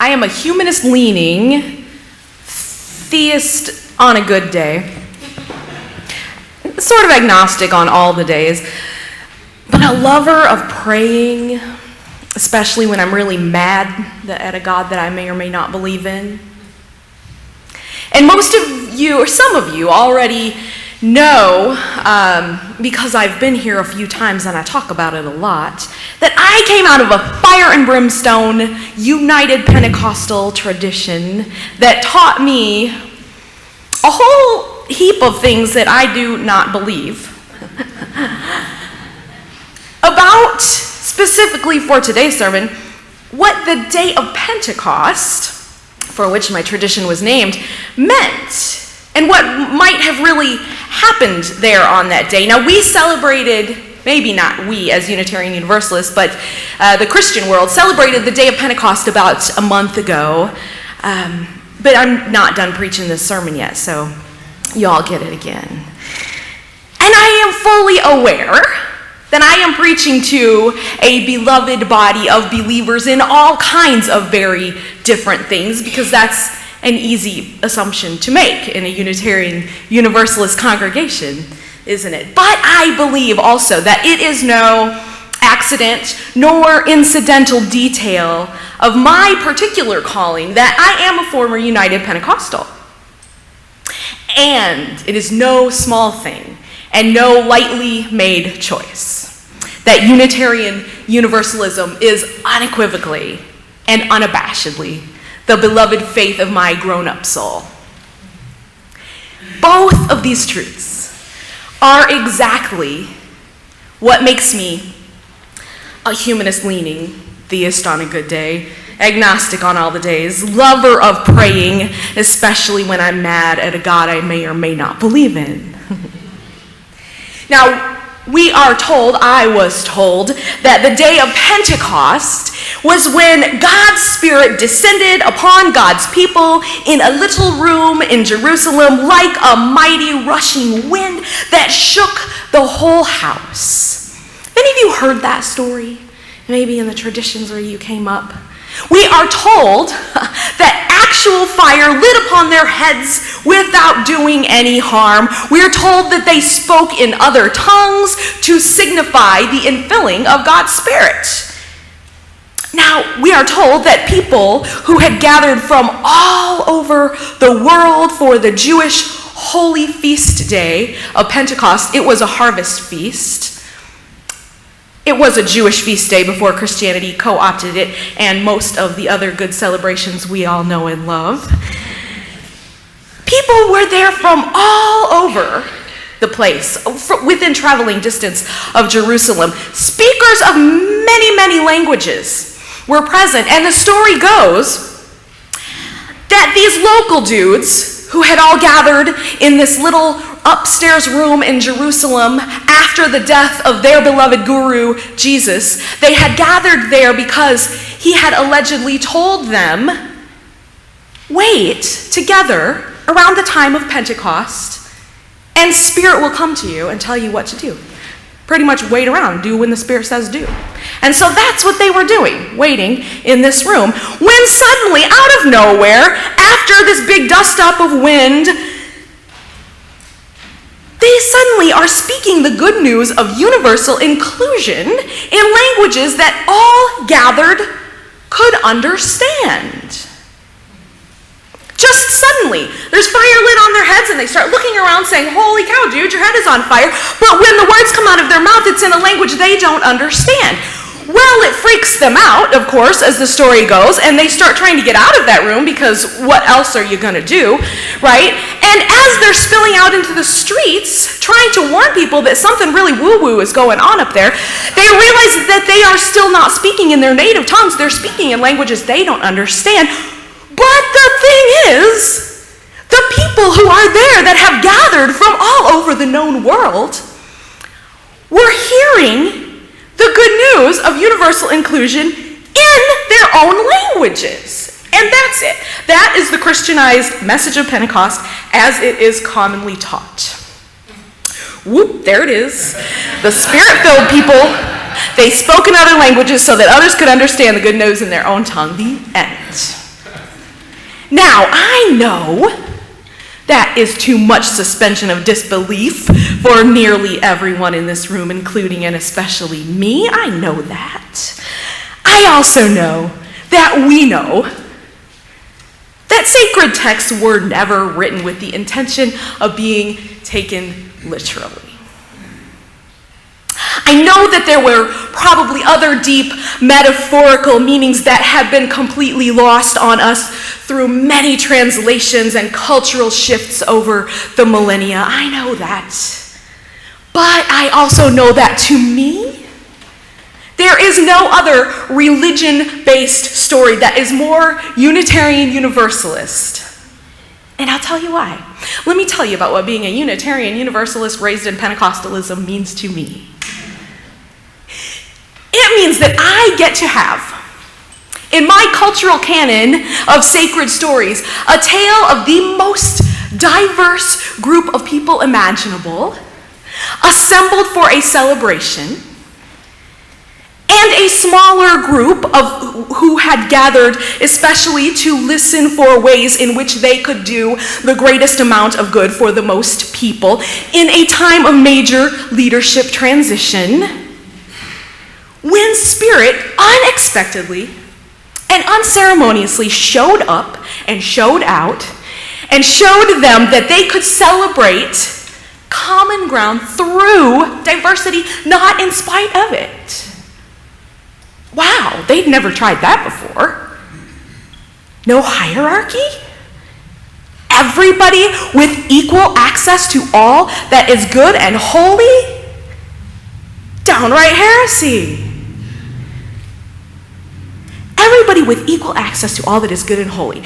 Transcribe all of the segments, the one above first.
I am a humanist-leaning theist on a good day. Sort of agnostic on all the days, but a lover of praying, especially when I'm really mad at a God that I may or may not believe in. And most of you, or some of you, already know, because I've been here a few times and I talk about it a lot, that I came out of a fire and brimstone United Pentecostal tradition that taught me a whole heap of things that I do not believe. About, specifically for today's sermon, what the day of Pentecost, for which my tradition was named, meant, and what might have really happened there on that day. Now, we celebrated, maybe not we as Unitarian Universalists, but the Christian world celebrated the day of Pentecost about a month ago. But I'm not done preaching this sermon yet, so y'all get it again. And I am fully aware that I am preaching to a beloved body of believers in all kinds of very different things, because that's an easy assumption to make in a Unitarian Universalist congregation, isn't it? But I believe also that it is no accident nor incidental detail of my particular calling that I am a former United Pentecostal. And it is no small thing and no lightly made choice that Unitarian Universalism is unequivocally and unabashedly the beloved faith of my grown-up soul. Both of these truths are exactly what makes me a humanist-leaning theist on a good day, agnostic on all the days, lover of praying, especially when I'm mad at a God I may or may not believe in. Now, we are told, I was told, that the day of Pentecost was when God's Spirit descended upon God's people in a little room in Jerusalem like a mighty rushing wind that shook the whole house. Have any of you heard that story? Maybe in the traditions where you came up. We are told that actual fire lit upon their heads without doing any harm. We are told that they spoke in other tongues to signify the infilling of God's Spirit. Now, we are told that people who had gathered from all over the world for the Jewish holy feast day of Pentecost, it was a harvest feast. It was a Jewish feast day before Christianity co-opted it, and most of the other good celebrations we all know and love. People were there from all over the place, within traveling distance of Jerusalem. Speakers of many, many languages were present, and the story goes that these local dudes who had all gathered in this little upstairs room in Jerusalem after the death of their beloved guru, Jesus, they had gathered there because he had allegedly told them, wait together around the time of Pentecost, and Spirit will come to you and tell you what to do. Pretty much wait around, do when the Spirit says do. And so that's what they were doing, waiting in this room, when suddenly, out of nowhere, after this big dust-up of wind, they suddenly are speaking the good news of universal inclusion in languages that all gathered could understand. Just suddenly, there's fire lit on their heads and they start looking around saying, holy cow, dude, your head is on fire. But when the words come out of their mouth, it's in a language they don't understand. Well, it freaks them out, of course, as the story goes, and they start trying to get out of that room because what else are you going to do, right? And as they're spilling out into the streets, trying to warn people that something really woo-woo is going on up there, they realize that they are still not speaking in their native tongues. They're speaking in languages they don't understand. But the thing is, the people who are there that have gathered from all over the known world were hearing the good news of universal inclusion in their own languages. And that's it. That is the Christianized message of Pentecost as it is commonly taught. Whoop, there it is. The Spirit-filled people, they spoke in other languages so that others could understand the good news in their own tongue. The end. Now, I know that is too much suspension of disbelief for nearly everyone in this room, including and especially me. I know that. I also know that we know that sacred texts were never written with the intention of being taken literally. I know that there were probably other deep metaphorical meanings that have been completely lost on us through many translations and cultural shifts over the millennia. I know that. But I also know that to me, there is no other religion-based story that is more Unitarian Universalist. And I'll tell you why. Let me tell you about what being a Unitarian Universalist raised in Pentecostalism means to me. It means that I get to have, in my cultural canon of sacred stories, a tale of the most diverse group of people imaginable, assembled for a celebration, and a smaller group of who had gathered especially to listen for ways in which they could do the greatest amount of good for the most people in a time of major leadership transition, when Spirit unexpectedly and unceremoniously showed up and showed out and showed them that they could celebrate common ground through diversity, not in spite of it. Wow, they'd never tried that before. No hierarchy? Everybody with equal access to all that is good and holy? Downright heresy. Everybody with equal access to all that is good and holy.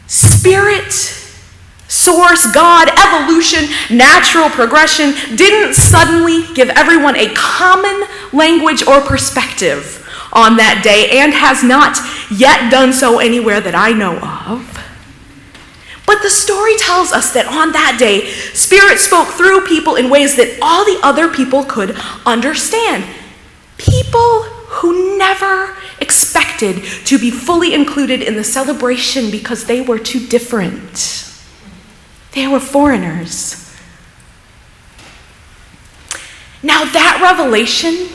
Spirit, source, God, evolution, natural progression didn't suddenly give everyone a common language or perspective on that day, and has not yet done so anywhere that I know of. But the story tells us that on that day, Spirit spoke through people in ways that all the other people could understand. People who never expected to be fully included in the celebration because they were too different. They were foreigners. Now that revelation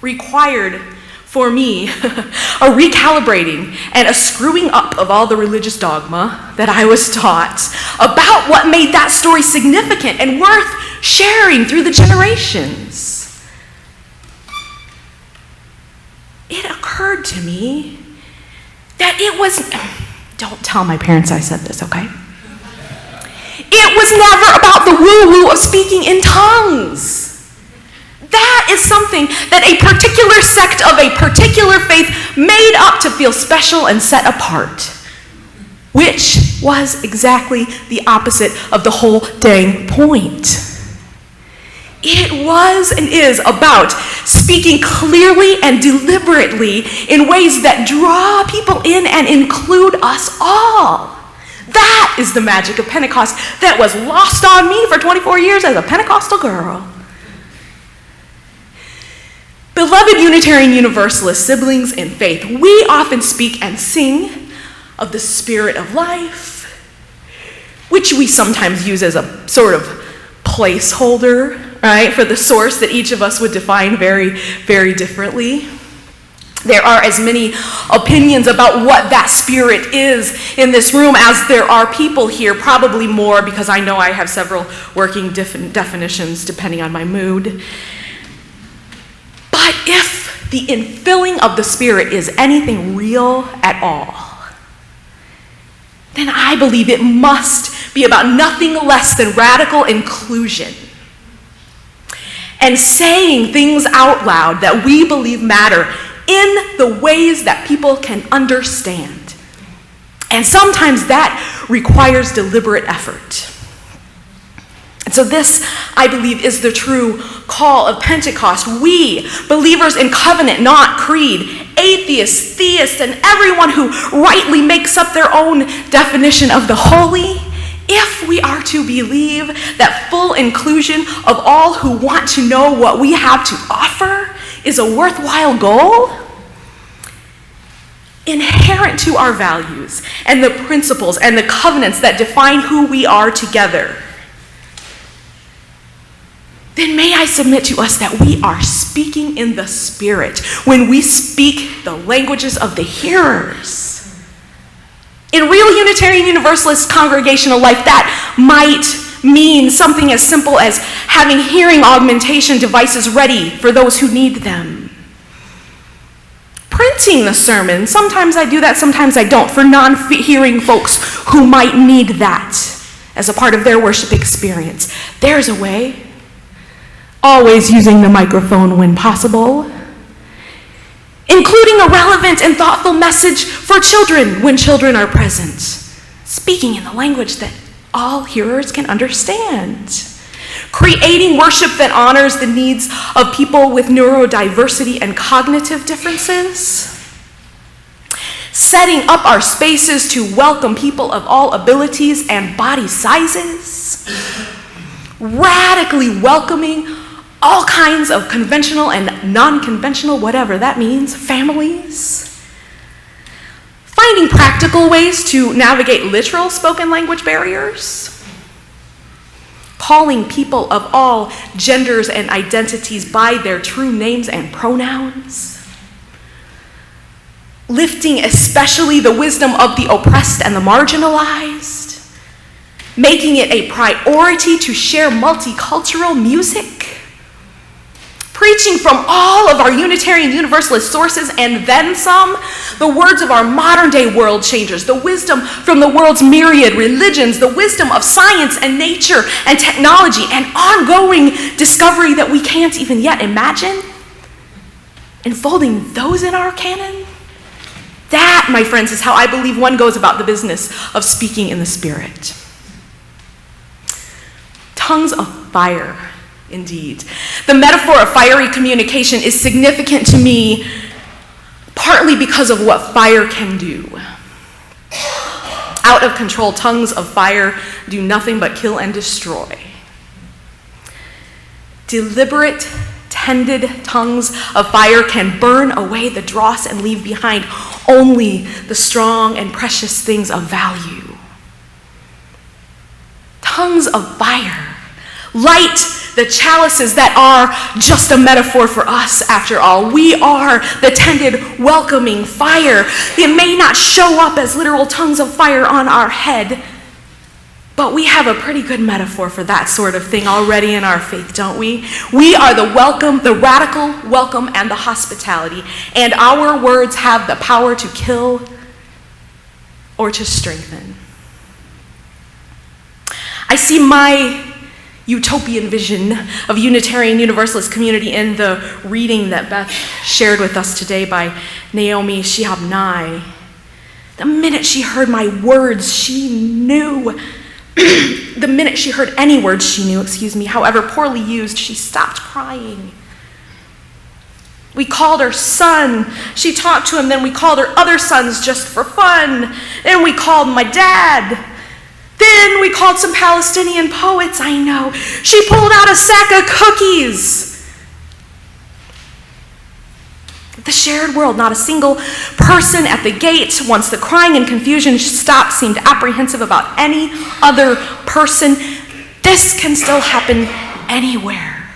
required for me a recalibrating and a screwing up of all the religious dogma that I was taught about what made that story significant and worth sharing through the generations. It occurred to me that it was, don't tell my parents I said this, okay? It was never about the woo-woo of speaking in tongues. That is something that a particular sect of a particular faith made up to feel special and set apart, which was exactly the opposite of the whole dang point. It was and is about speaking clearly and deliberately in ways that draw people in and include us all. That is the magic of Pentecost that was lost on me for 24 years as a Pentecostal girl. Beloved Unitarian Universalist siblings in faith, we often speak and sing of the Spirit of life, which we sometimes use as a sort of placeholder, right, for the source that each of us would define very, very differently. There are as many opinions about what that Spirit is in this room as there are people here, probably more because I know I have several working definitions depending on my mood. But if the infilling of the Spirit is anything real at all, then I believe it must be about nothing less than radical inclusion and saying things out loud that we believe matter in the ways that people can understand. And sometimes that requires deliberate effort. And so this, I believe, is the true call of Pentecost. We, believers in covenant, not creed, atheists, theists, and everyone who rightly makes up their own definition of the holy, if we are to believe that full inclusion of all who want to know what we have to offer is a worthwhile goal, inherent to our values and the principles and the covenants that define who we are together, then may I submit to us that we are speaking in the Spirit when we speak the languages of the hearers. In real Unitarian Universalist congregational life, that might mean something as simple as having hearing augmentation devices ready for those who need them. Printing the sermon, sometimes I do that, sometimes I don't, for non-hearing folks who might need that as a part of their worship experience. There's a way. Always using the microphone when possible. Including a relevant and thoughtful message for children when children are present. Speaking in the language that all hearers can understand. Creating worship that honors the needs of people with neurodiversity and cognitive differences. Setting up our spaces to welcome people of all abilities and body sizes. Radically welcoming all kinds of conventional and non-conventional, whatever that means, families. Finding practical ways to navigate literal spoken language barriers. Calling people of all genders and identities by their true names and pronouns. Lifting especially the wisdom of the oppressed and the marginalized. Making it a priority to share multicultural music. Preaching from all of our Unitarian Universalist sources and then some, the words of our modern day world changers, the wisdom from the world's myriad religions, the wisdom of science and nature and technology and ongoing discovery that we can't even yet imagine. Enfolding those in our canon. That, my friends, is how I believe one goes about the business of speaking in the Spirit. Tongues of fire. Indeed. The metaphor of fiery communication is significant to me partly because of what fire can do. Out of control tongues of fire do nothing but kill and destroy. Deliberate, tended tongues of fire can burn away the dross and leave behind only the strong and precious things of value. Tongues of fire light the chalices that are just a metaphor for us, after all. We are the tended, welcoming fire. It may not show up as literal tongues of fire on our head, but we have a pretty good metaphor for that sort of thing already in our faith, don't we? We are the welcome, the radical welcome, and the hospitality, and our words have the power to kill or to strengthen. I see my utopian vision of Unitarian Universalist community in the reading that Beth shared with us today by Naomi Shihab Nye. The minute she heard my words, she knew. The minute she heard any words she knew, however poorly used, she stopped crying. We called her son. She talked to him, then we called her other sons just for fun. Then we called my dad. Then we called some Palestinian poets, I know. She pulled out a sack of cookies. The shared world, not a single person at the gate, once the crying and confusion stopped, seemed apprehensive about any other person. This can still happen anywhere.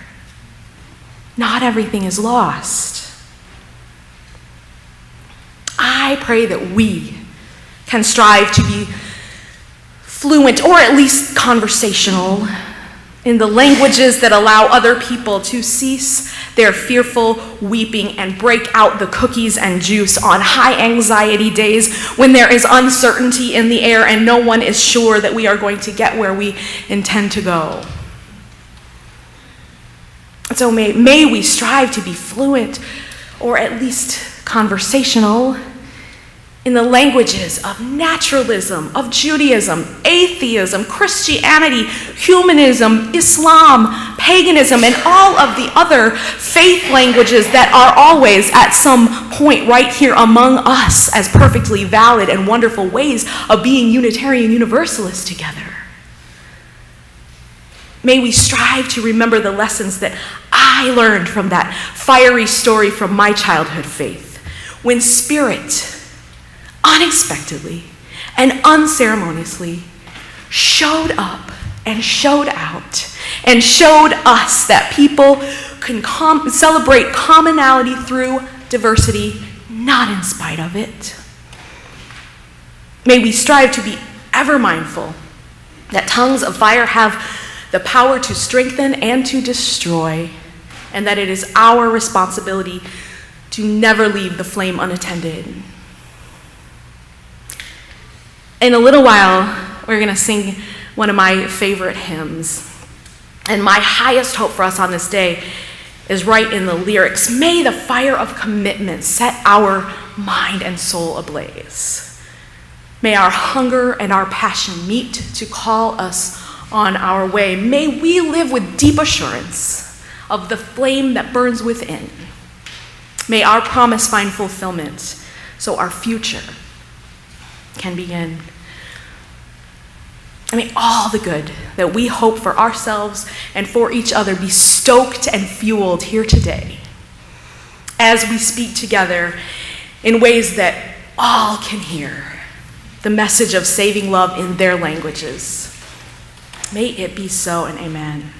Not everything is lost. I pray that we can strive to be fluent, or at least conversational, in the languages that allow other people to cease their fearful weeping and break out the cookies and juice on high anxiety days when there is uncertainty in the air and no one is sure that we are going to get where we intend to go. So may we strive to be fluent, or at least conversational, in the languages of naturalism, of Judaism, atheism, Christianity, humanism, Islam, paganism, and all of the other faith languages that are always at some point right here among us as perfectly valid and wonderful ways of being Unitarian Universalists together. May we strive to remember the lessons that I learned from that fiery story from my childhood faith. When spirit unexpectedly and unceremoniously showed up and showed out and showed us that people can celebrate commonality through diversity, not in spite of it. May we strive to be ever mindful that tongues of fire have the power to strengthen and to destroy, and that it is our responsibility to never leave the flame unattended. In a little while, we're going to sing one of my favorite hymns. And my highest hope for us on this day is right in the lyrics. May the fire of commitment set our mind and soul ablaze. May our hunger and our passion meet to call us on our way. May we live with deep assurance of the flame that burns within. May our promise find fulfillment so our future can begin. And may all the good that we hope for ourselves and for each other be stoked and fueled here today as we speak together in ways that all can hear the message of saving love in their languages. May it be so, and amen.